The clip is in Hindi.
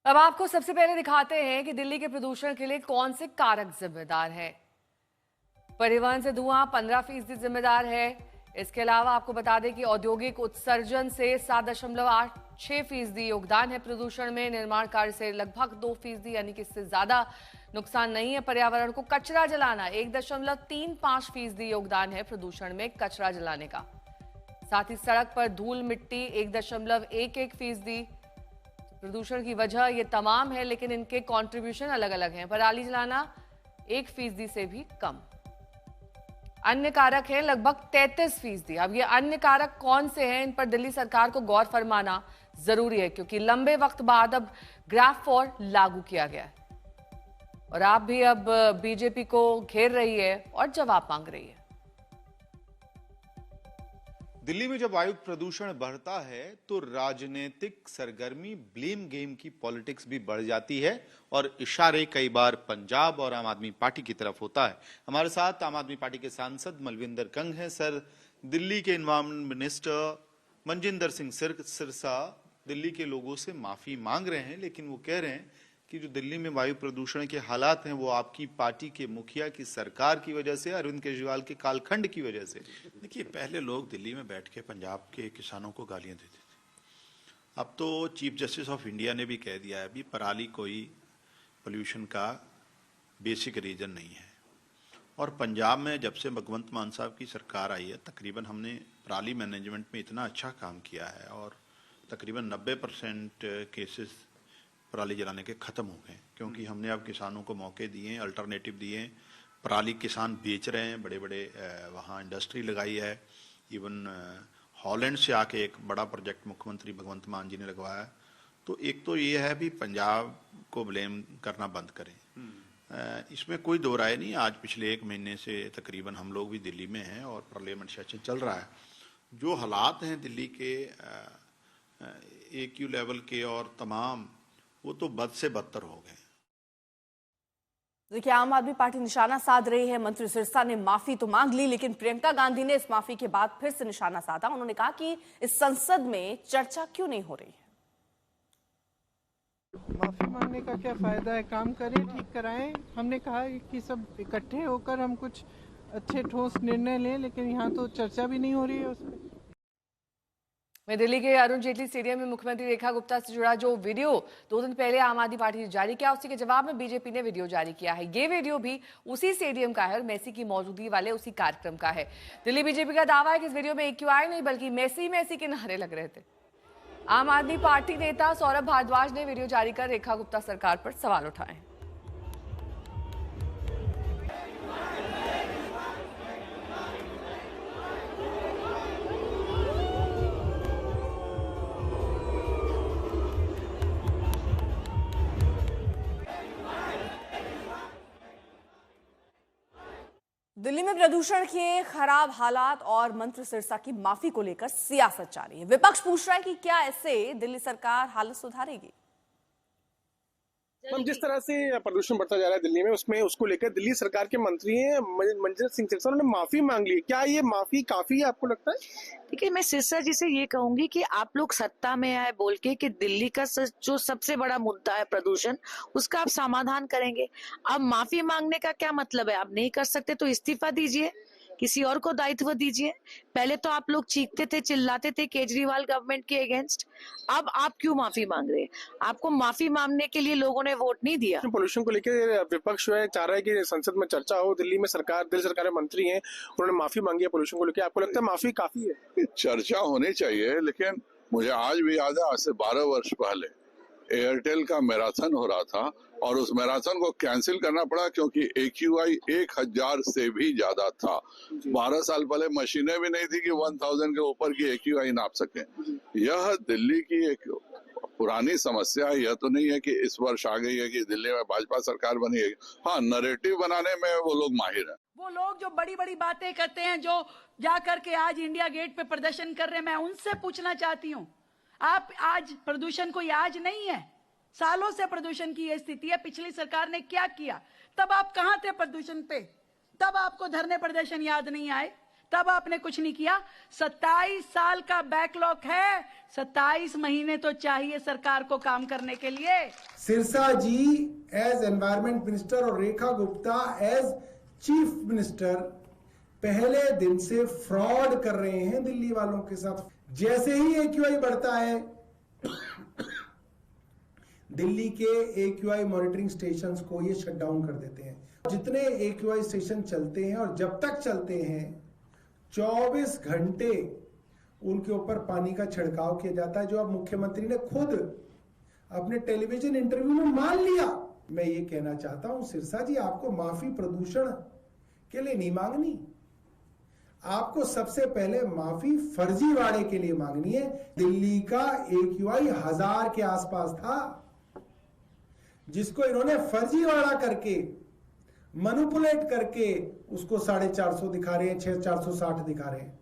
अब आपको सबसे पहले दिखाते हैं कि दिल्ली के प्रदूषण के लिए कौन से कारक जिम्मेदार है। परिवहन से धुआं 15% जिम्मेदार है। इसके अलावा आपको बता दें कि औद्योगिक उत्सर्जन से 7.86% योगदान है प्रदूषण में। निर्माण कार्य से लगभग 2% यानी कि इससे ज्यादा नुकसान नहीं है पर्यावरण को। कचरा जलाना 1.35% योगदान है प्रदूषण में कचरा जलाने का। साथ ही सड़क पर धूल मिट्टी 1.11%। प्रदूषण की वजह ये तमाम है, लेकिन इनके कंट्रीब्यूशन अलग अलग हैं। पराली जलाना 1% से भी कम। अन्य कारक हैं लगभग 33%। अब ये अन्य कारक कौन से हैं, इन पर दिल्ली सरकार को गौर फरमाना जरूरी है, क्योंकि लंबे वक्त बाद अब ग्राफ 4 लागू किया गया है और आप भी अब बीजेपी को घेर रही है और जवाब मांग रही है। दिल्ली में जब वायु प्रदूषण बढ़ता है तो राजनीतिक सरगर्मी, ब्लेम गेम की पॉलिटिक्स भी बढ़ जाती है और इशारे कई बार पंजाब और आम आदमी पार्टी की तरफ होता है। हमारे साथ आम आदमी पार्टी के सांसद मलविंदर कंग हैं। सर, दिल्ली के एनवायरमेंट मिनिस्टर मनजिंदर सिंह सिरसा दिल्ली के लोगों से माफी मांग रहे हैं, लेकिन वो कह रहे हैं कि जो दिल्ली में वायु प्रदूषण के हालात हैं वो आपकी पार्टी के मुखिया की सरकार की वजह से, अरविंद केजरीवाल के कालखंड की वजह से। देखिए, पहले लोग दिल्ली में बैठ के पंजाब के किसानों को गालियां देते थे। अब तो चीफ जस्टिस ऑफ इंडिया ने भी कह दिया है अभी पराली कोई पोल्यूशन का बेसिक रीजन नहीं है। और पंजाब में जब से भगवंत मान साहब की सरकार आई है, तकरीबन हमने पराली मैनेजमेंट में इतना अच्छा काम किया है और तकरीबन 90% केसेस पराली जलाने के ख़त्म हो गए, क्योंकि हमने अब किसानों को मौके दिए, अल्टरनेटिव दिए। पराली किसान बेच रहे हैं, बड़े बड़े वहाँ इंडस्ट्री लगाई है। इवन हॉलैंड से आके एक बड़ा प्रोजेक्ट मुख्यमंत्री भगवंत मान जी ने लगवाया। तो एक तो ये है भी पंजाब को ब्लेम करना बंद करें, इसमें कोई दो राय नहीं। आज पिछले 1 महीने से तकरीबन हम लोग भी दिल्ली में हैं और पार्लियामेंट सेशन चल रहा है। जो हालात हैं दिल्ली के AQ लेवल के और तमाम, वो तो बद से बदतर हो गए। देखिए, आम आदमी पार्टी निशाना साध रही है। मंत्री सिरसा ने माफी तो मांग ली, लेकिन प्रियंका गांधी ने इस माफी के बाद फिर से निशाना साधा। उन्होंने कहा कि इस संसद में चर्चा क्यों नहीं हो रही है। माफी मांगने का क्या फायदा है, काम करें, ठीक कराएं। हमने कहा कि सब इकट्ठे होकर हम कुछ अच्छे ठोस निर्णय लें, लेकिन यहाँ तो चर्चा भी नहीं हो रही है उसमें। मैं दिल्ली के अरुण जेटली स्टेडियम में मुख्यमंत्री रेखा गुप्ता से जुड़ा जो वीडियो 2 दिन पहले आम आदमी पार्टी ने जारी किया, उसी के जवाब में बीजेपी ने वीडियो जारी किया है। ये वीडियो भी उसी स्टेडियम का है और मेसी की मौजूदगी वाले उसी कार्यक्रम का है। दिल्ली बीजेपी का दावा है कि इस वीडियो में AQI नहीं बल्कि मेसी के नारे लग रहे थे। आम आदमी पार्टी नेता सौरभ भारद्वाज ने वीडियो जारी कर रेखा गुप्ता सरकार पर सवाल उठाए। दिल्ली में प्रदूषण के खराब हालात और मंत्री सिरसा की माफी को लेकर सियासत जारी है। विपक्ष पूछ रहा है कि क्या ऐसे दिल्ली सरकार हालत सुधारेगी। हम जिस तरह से प्रदूषण बढ़ता जा रहा है दिल्ली में, उसमें उसको लेकर दिल्ली सरकार के मंत्री हैं मनजिंदर सिंह सिरसा, उन्होंने माफी मांग ली। क्या ये माफी काफी है आपको लगता है? देखिए, मैं सिरसा जी से ये कहूंगी कि आप लोग सत्ता में आए बोल के कि दिल्ली का जो सबसे बड़ा मुद्दा है प्रदूषण, उसका आप समाधान करेंगे। अब माफी मांगने का क्या मतलब है? आप नहीं कर सकते तो इस्तीफा दीजिए, किसी और को दायित्व दीजिए। पहले तो आप लोग चीखते थे, चिल्लाते थे केजरीवाल गवर्नमेंट के अगेंस्ट। अब आप क्यों माफी मांग रहे हैं? आपको माफी मांगने के लिए लोगों ने वोट नहीं दिया। पोल्यूशन को लेकर विपक्ष जो है चाह रहा है कि संसद में चर्चा हो। दिल्ली में दिल्ली सरकार के मंत्री हैं, उन्होंने माफी मांगी है पोल्यूशन को लेकर। आपको लगता है माफी काफी है? चर्चा होनी चाहिए, लेकिन मुझे आज भी याद है, आज से 12 वर्ष पहले एयरटेल का मैराथन हो रहा था और उस मैराथन को कैंसिल करना पड़ा क्योंकि AQI 1000 से भी ज्यादा था। 12 साल पहले मशीनें भी नहीं थी कि 1000 के ऊपर की AQI नाप सके। यह दिल्ली की एक पुरानी समस्या है। यह तो नहीं है कि इस वर्ष आ गई है कि दिल्ली में भाजपा सरकार बनी है। हाँ, नैरेटिव बनाने में वो लोग माहिर हैं। वो लोग जो बड़ी बड़ी बातें करते हैं, जो जा करके आज इंडिया गेट पे प्रदर्शन कर रहे हैं, मैं उनसे पूछना चाहती हूँ, आप आज प्रदूषण कोई आज नहीं है, सालों से प्रदूषण की ये स्थिति है। पिछली सरकार ने क्या किया? तब आप कहां थे प्रदूषण पे? तब आपको धरने प्रदर्शन याद नहीं आए? तब आपने कुछ नहीं किया। 27 साल का बैकलॉग है, 27 महीने तो चाहिए सरकार को काम करने के लिए। सिरसा जी एज एनवायरमेंट मिनिस्टर और Rekha Gupta as chief minister पहले दिन से फ्रॉड कर रहे हैं दिल्ली वालों के साथ। जैसे ही AQI बढ़ता है दिल्ली के AQI मॉनिटरिंग स्टेशंस को ये शट डाउन कर देते हैं। जितने AQI स्टेशन चलते हैं और जब तक चलते हैं 24 घंटे उनके ऊपर पानी का छिड़काव किया जाता है, जो अब मुख्यमंत्री ने खुद अपने टेलीविजन इंटरव्यू में मान लिया। मैं ये कहना चाहता हूं सिरसा जी, आपको माफी प्रदूषण के लिए नहीं मांगनी, आपको सबसे पहले माफी फर्जीवाड़े के लिए मांगनी है। दिल्ली का AQI 1000 के आसपास था, जिसको इन्होंने फर्जीवाड़ा करके मैनिपुलेट करके उसको 450 दिखा रहे हैं, 460 दिखा रहे हैं।